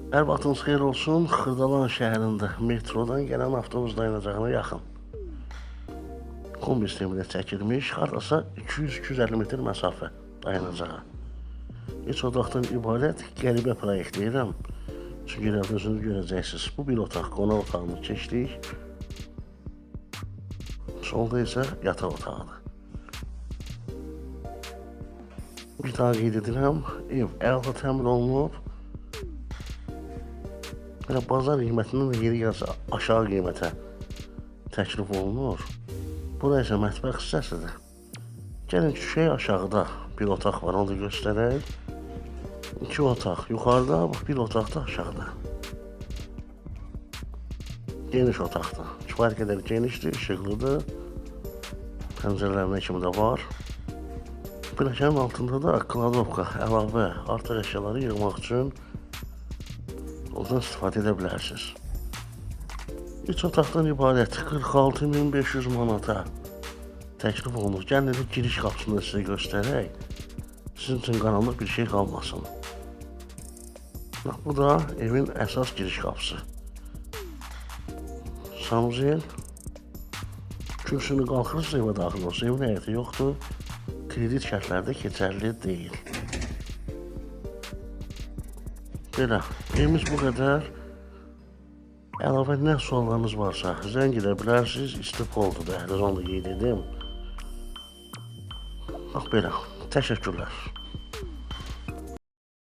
Hər vaxtınız xeyir olsun. Xırdalan şəhərində metrodan gələn avtobus dayanacağına yaxın. Kombi sistemi ilə çəkilmiş, hardasa 200-250 metr məsafə dayanacağı. İç otaqdan ibarət qəribə proyekt deyirəm. Çünki özünüz görəcəksiniz. Bu bir otaq, qonaq otağını keçdik. Solda isə yataq otağıdır. Bir daha qeyd edirəm, ev əla təmir olunub. Bazar qiymətindən də yeri gəlsə aşağı qiymətə təklif olunur. Bura isə mətbəx hissəsidir. Gəlin düşək aşağıda bir otaq var, onu da göstərək. 2 otaq yuxarıda, bir otaq da aşağıda. Geniş otaqdır. Kifayət qədər genişdir, işıqlıdır. Pəncərələrinə kimi də var. Pilləkənin altında da kladovka, əlavə artıq əşyaları yığmaq üçün oradan istifadə edə bilərsiniz. İç otaqdan ibarət 46.500 manata təklif olunur. Gəlin də giriş qapısını sizə göstərək. Sizin üçün qaranlıq bir şey qalmasın. Bu da evin əsas giriş qapısı. Sanuzel. Kürsünü qalxırsa evə daxil olsa, evin həyəti yoxdur. Kredit şərtlərdə keçərli deyil. Belə, evimiz bu qədər. Əlavə nə suallarınız varsa, zəng edə bilərsiniz. İstif oldu da, hələ onu da qeyd edim. Bax belə, təşəkkürlər.